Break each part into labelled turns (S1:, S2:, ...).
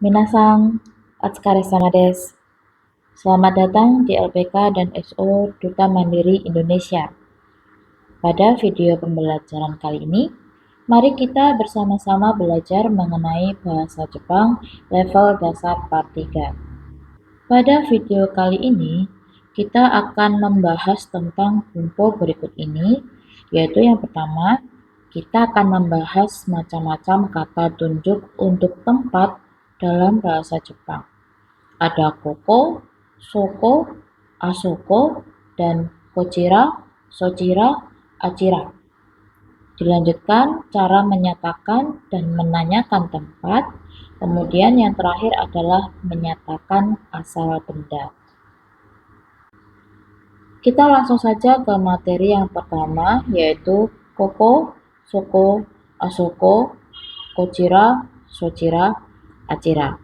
S1: Minasang, Otsukare-sama desu. Selamat datang di LPK dan SO Duta Mandiri Indonesia. Pada video pembelajaran kali ini, mari kita bersama-sama belajar mengenai bahasa Jepang level dasar part 3. Pada video kali ini, kita akan membahas tentang bunpo berikut ini, yaitu yang pertama, kita akan membahas macam-macam kata tunjuk untuk tempat dalam bahasa Jepang. Ada koko, soko, asoko, dan kochira, sochira, achira. Dilanjutkan cara menyatakan dan menanyakan tempat. Kemudian yang terakhir adalah menyatakan asal benda. Kita langsung saja ke materi yang pertama, yaitu koko, soko, asoko, kochira, sochira, achira.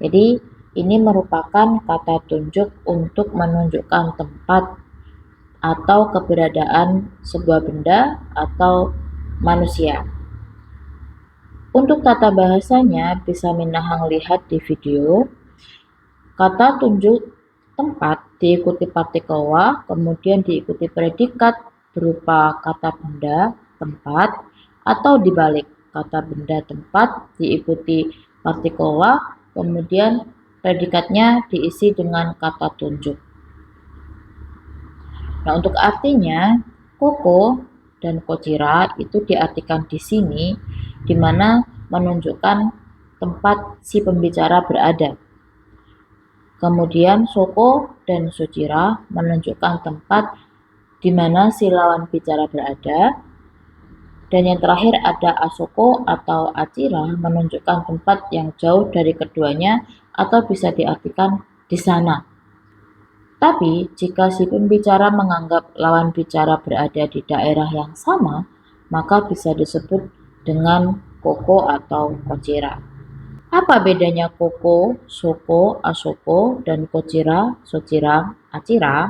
S1: Jadi ini merupakan kata tunjuk untuk menunjukkan tempat atau keberadaan sebuah benda atau manusia. Untuk tata bahasanya bisa Minahang lihat di video. Kata tunjuk tempat diikuti partikel wa, kemudian diikuti predikat berupa kata benda, tempat, atau dibalik, kata benda tempat diikuti partikel wa, kemudian predikatnya diisi dengan kata tunjuk. Nah, untuk artinya, koko dan kochira itu diartikan di sini, di mana menunjukkan tempat si pembicara berada. Kemudian soko dan sochira menunjukkan tempat di mana si lawan bicara berada. Dan yang terakhir ada asoko atau achira menunjukkan tempat yang jauh dari keduanya atau bisa diartikan di sana. Tapi jika si pembicara menganggap lawan bicara berada di daerah yang sama, maka bisa disebut dengan koko atau kochira. Apa bedanya koko, soko, asoko, dan kochira, sochira, achira?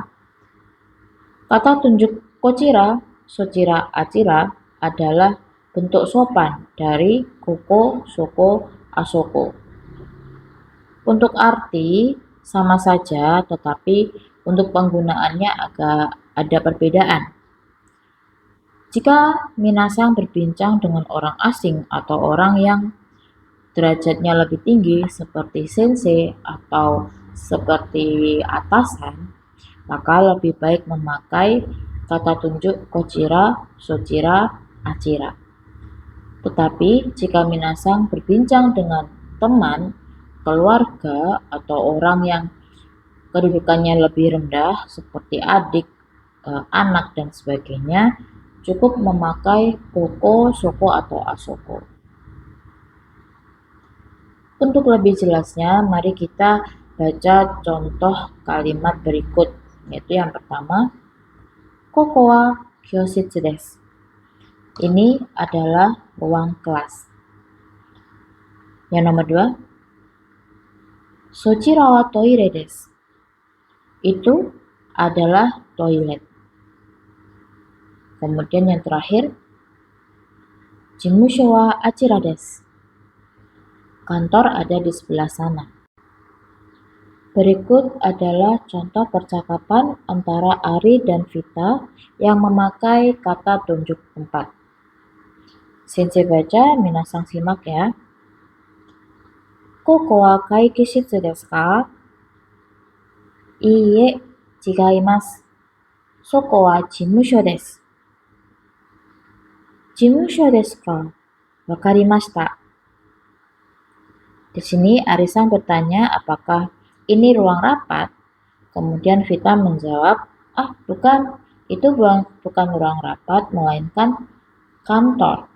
S1: Kata tunjuk kochira, sochira, achira adalah bentuk sopan dari koko, soko, asoko. Untuk arti sama saja, tetapi untuk penggunaannya agak ada perbedaan. Jika Minasang berbincang dengan orang asing atau orang yang derajatnya lebih tinggi seperti sensei atau seperti atasan, maka lebih baik memakai kata tunjuk kochira, sochira, achira. Tetapi jika Minasang berbincang dengan teman, keluarga, atau orang yang kedudukannya lebih rendah seperti adik, anak, dan sebagainya, cukup memakai koko, soko, atau asoko. Untuk lebih jelasnya, mari kita baca contoh kalimat berikut, yaitu yang pertama, koko wa kyositsu desu. Ini adalah ruang kelas. Yang nomor 2, sochira wa toire desu. Itu adalah toilet. Kemudian yang terakhir, jimusho wa achira desu. Kantor ada di sebelah sana. Berikut adalah contoh percakapan antara Ari dan Vita yang memakai kata tunjuk tempat. Sensei baca, Minasang simak ya. Koko wa kaikishitsu desu ka? Iie, chigaimasu. Soko wa jimusho desu. Jimusho desu ka? Wakarimashita. Di sini Arisang bertanya apakah ini ruang rapat. Kemudian Vita menjawab, bukan, itu bukan ruang rapat, melainkan kantor.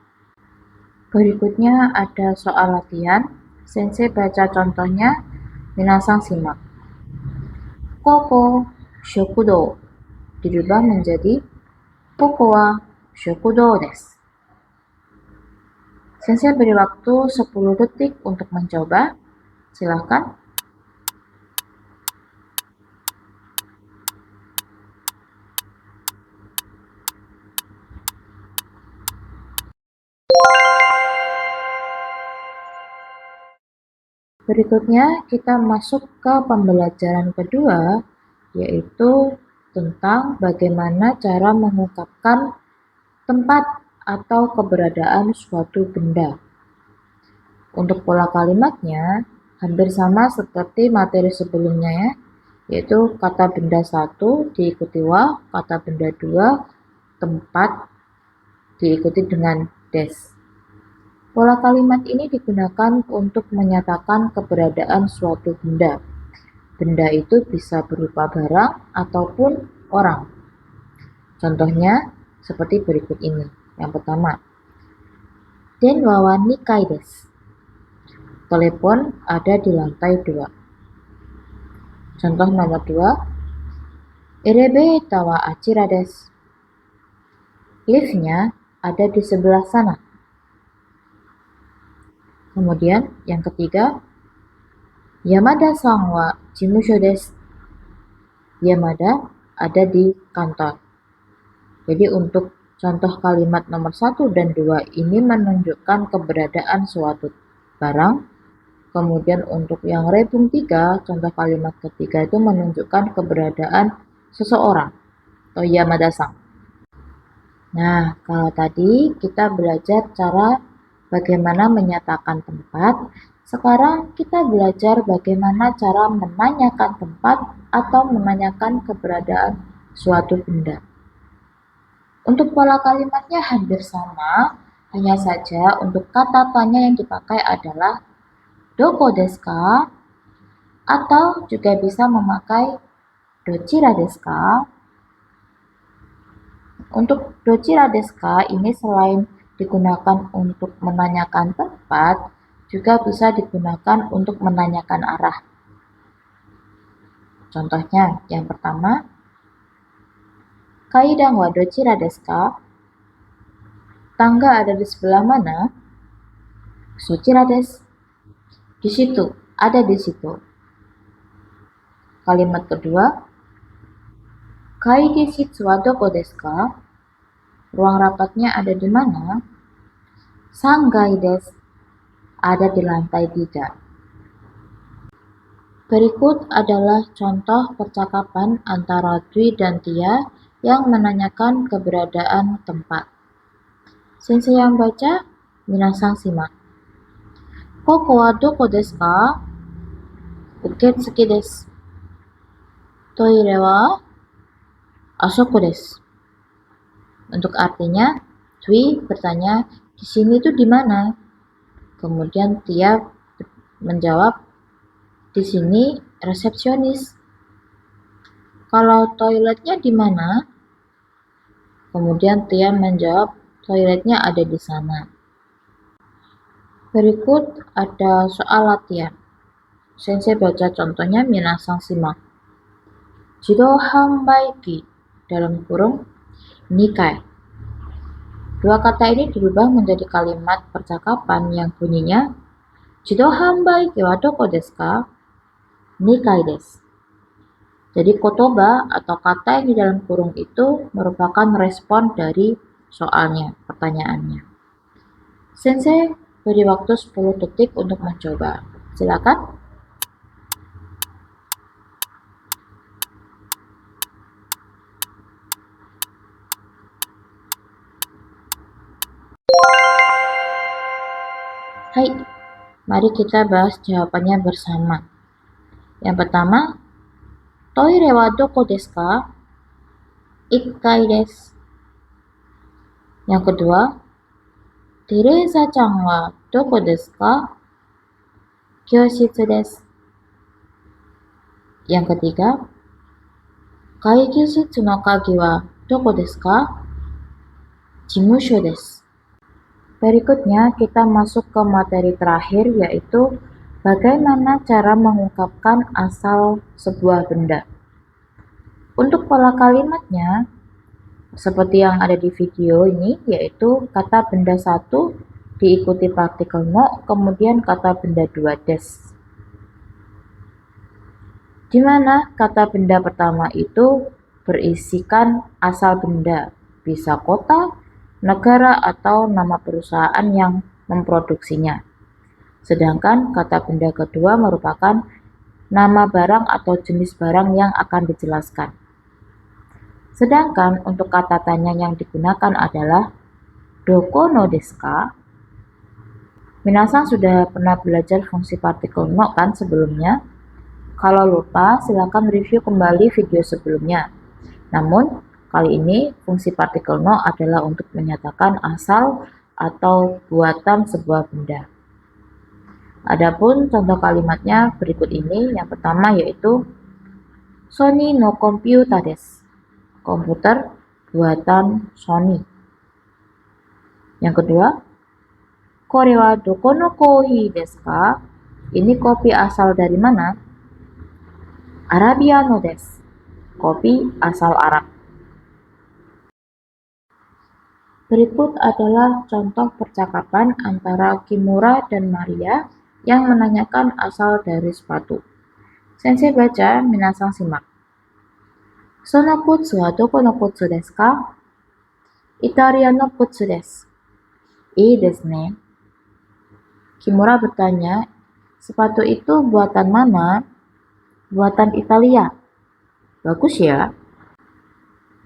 S1: Berikutnya ada soal latihan. Sensei baca contohnya, Minasang simak. Koko shokudo dirubah menjadi koko wa shokudo desu. Sensei beri waktu 10 detik untuk mencoba. Silakan. Berikutnya kita masuk ke pembelajaran kedua, yaitu tentang bagaimana cara mengungkapkan tempat atau keberadaan suatu benda. Untuk pola kalimatnya hampir sama seperti materi sebelumnya ya, yaitu kata benda 1 diikuti wa, kata benda 2 tempat diikuti dengan des. Pola kalimat ini digunakan untuk menyatakan keberadaan suatu benda. Benda itu bisa berupa barang ataupun orang. Contohnya seperti berikut ini. Yang pertama, Den wa nikai desu. Telepon ada di lantai 2. Contoh nomor 2, Elevator wa achira desu. Liftnya ada di sebelah sana. Kemudian yang ketiga, Yamada-san wa jimusho desu. Yamada ada di kantor. Jadi untuk contoh kalimat nomor 1 dan 2 ini menunjukkan keberadaan suatu barang. Kemudian untuk yang rebung 3, contoh kalimat ketiga itu menunjukkan keberadaan seseorang atau Yamada-san. Nah, kalau tadi kita belajar cara bagaimana menyatakan tempat, sekarang kita belajar bagaimana cara menanyakan tempat atau menanyakan keberadaan suatu benda. Untuk pola kalimatnya hampir sama, hanya saja untuk kata tanya yang dipakai adalah doko desu ka? Atau juga bisa memakai dochira desu ka? Untuk dochira desu ka ini selain digunakan untuk menanyakan tempat, juga bisa digunakan untuk menanyakan arah. Contohnya, yang pertama, Kaidan wa dochira desu ka? Tangga ada di sebelah mana? Sochira desu. Di situ, ada di situ. Kalimat kedua, Kaigi shitsu wa doko desu ka? Ruang rapatnya ada di mana? Sangai desu. Ada di lantai 3. Berikut adalah contoh percakapan antara Dwi dan Tia yang menanyakan keberadaan tempat. Sensei yang baca, minasan simak. Koko wa doko desu ka? Uketsuki desu. Toire wa asoko desu. Untuk artinya, Dwi bertanya, di sini itu di mana? Kemudian Tia menjawab, di sini resepsionis. Kalau toiletnya di mana? Kemudian Tia menjawab, toiletnya ada di sana. Berikut ada soal latihan. Sensei baca contohnya, minasan simak. Jidou hanbaiki dalam kurung nikai. Dua kata ini dirubah menjadi kalimat percakapan yang bunyinya Jidou hanbaiki wa doko desu ka? Nikai desu. Jadi kotoba atau kata yang di dalam kurung itu merupakan respon dari soalnya, pertanyaannya. Sensei beri waktu 10 detik untuk mencoba. Silakan. Hai, mari kita bahas jawabannya bersama. Yang pertama, toire wa doko desu ka? 1階です。Yang kedua, Teresa-chan wa doko desu ka? 教室です。Yang ketiga, 会議室の鍵はどこですか? 事務所です。Berikutnya kita masuk ke materi terakhir, yaitu bagaimana cara mengungkapkan asal sebuah benda. Untuk pola kalimatnya seperti yang ada di video ini, yaitu kata benda 1 diikuti partikel no, kemudian kata benda 2 des. Di mana kata benda pertama itu berisikan asal benda, bisa kota, negara, atau nama perusahaan yang memproduksinya. Sedangkan kata benda kedua merupakan nama barang atau jenis barang yang akan dijelaskan. Sedangkan untuk kata tanya yang digunakan adalah doko no desu ka? Minasan sudah pernah belajar fungsi partikel no kan sebelumnya? Kalau lupa, silakan review kembali video sebelumnya. Namun, kali ini fungsi partikel no adalah untuk menyatakan asal atau buatan sebuah benda. Adapun contoh kalimatnya berikut ini. Yang pertama yaitu Sony no computer desu. Komputer buatan Sony. Yang kedua, Kore wa doko no kohi desu ka? Ini kopi asal dari mana? Arabiano desu. Kopi asal Arab. Berikut adalah contoh percakapan antara Kimura dan Maria yang menanyakan asal dari sepatu. Sensei baca, minasan simak. Sono kutsu wa doko no kutsu desu ka? Italia no kutsu desu. Ii desu ne. Kimura bertanya, sepatu itu buatan mana? Buatan Italia. Bagus ya.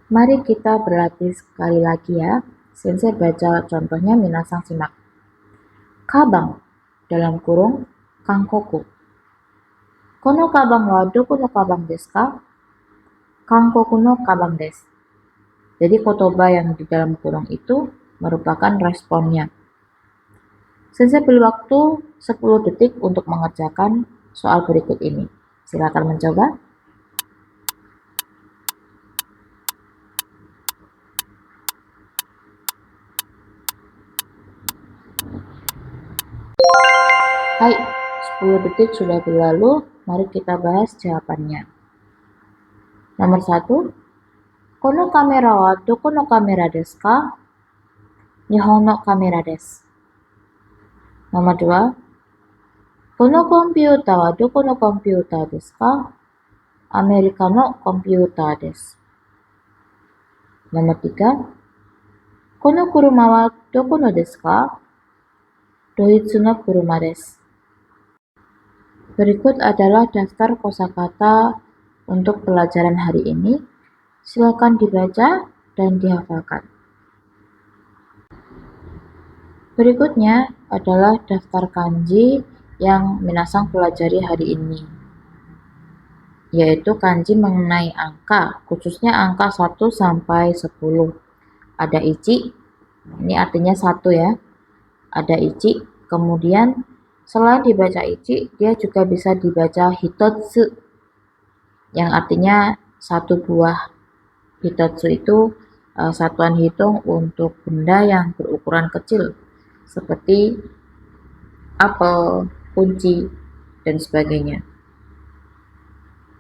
S1: Mari kita berlatih sekali lagi ya. Sensei baca contohnya, minasan simak. Kabang dalam kurung kangkoku. Kono kabang wa doko no kabang desu ka? Kangkoku no kabang desu. Jadi kotoba yang di dalam kurung itu merupakan responnya. Sensei beri waktu 10 detik untuk mengerjakan soal berikut ini. Silakan mencoba. Hai, 10 detik sudah berlalu, mari kita bahas jawabannya. Nomor 1, Kono kamera wa doko no kamera desu ka? Nihon no kamera desu. Nomor 2, Kono komputer wa doko no komputer desu ka? Amerika no komputer desu. Nomor 3, Kono kuruma wa doko no desu ka? Doitsu no kuruma desu. Berikut adalah daftar kosakata untuk pelajaran hari ini. Silakan dibaca dan dihafalkan. Berikutnya adalah daftar kanji yang minasan pelajari hari ini, yaitu kanji mengenai angka, khususnya angka 1 sampai 10. Ada ichi, ini artinya 1 ya. Ada ichi, kemudian selain dibaca ichi, dia juga bisa dibaca hitotsu, yang artinya 1 buah. Hitotsu itu satuan hitung untuk benda yang berukuran kecil, seperti apel, kunci, dan sebagainya.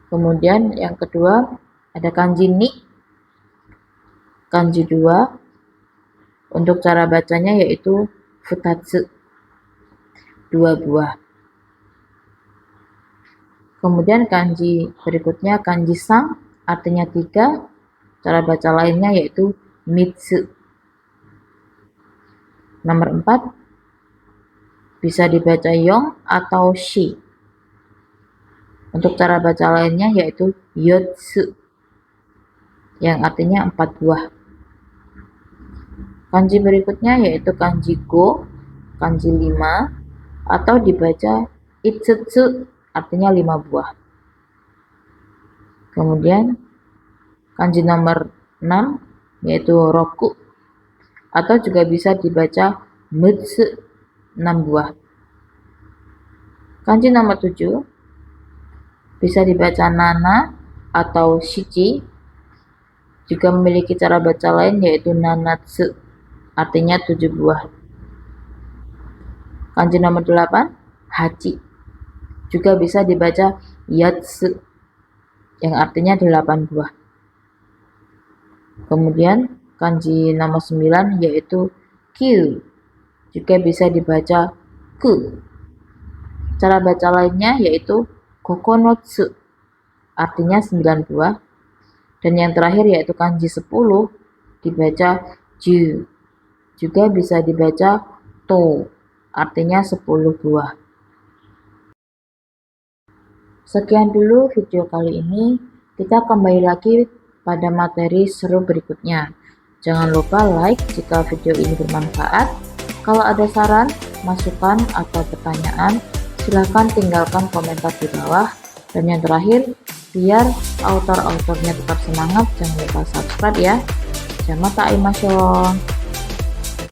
S1: Kemudian yang kedua ada kanji ni, kanji 2. Untuk cara bacanya yaitu futatsu, 2 buah. Kemudian kanji berikutnya kanji sang, artinya 3. Cara baca lainnya yaitu mitsu. Nomor 4, bisa dibaca yong atau shi. Untuk cara baca lainnya yaitu yotsu, yang artinya 4 buah. Kanji berikutnya yaitu kanji go, kanji 5, atau dibaca itsutsu, artinya 5 buah. Kemudian kanji nomor 6 yaitu roku, atau juga bisa dibaca mutsu, 6 buah. Kanji nomor 7 bisa dibaca nana atau shichi, juga memiliki cara baca lain yaitu nanatsu, artinya 7 buah. Kanji nomor 8 hachi, juga bisa dibaca yatsu, yang artinya 8 buah. Kemudian kanji nomor 9 yaitu kyu, juga bisa dibaca ku. Cara baca lainnya yaitu kokonotsu, artinya 9 buah. Dan yang terakhir yaitu kanji 10, dibaca ju, juga bisa dibaca to, artinya 10 buah. Sekian dulu video kali ini, kita kembali lagi pada materi seru berikutnya. Jangan lupa like jika video ini bermanfaat. Kalau ada saran, masukan, atau pertanyaan, silahkan tinggalkan komentar di bawah. Dan yang terakhir, biar autor-autornya tetap semangat, jangan lupa subscribe ya. Jamata Imasyon.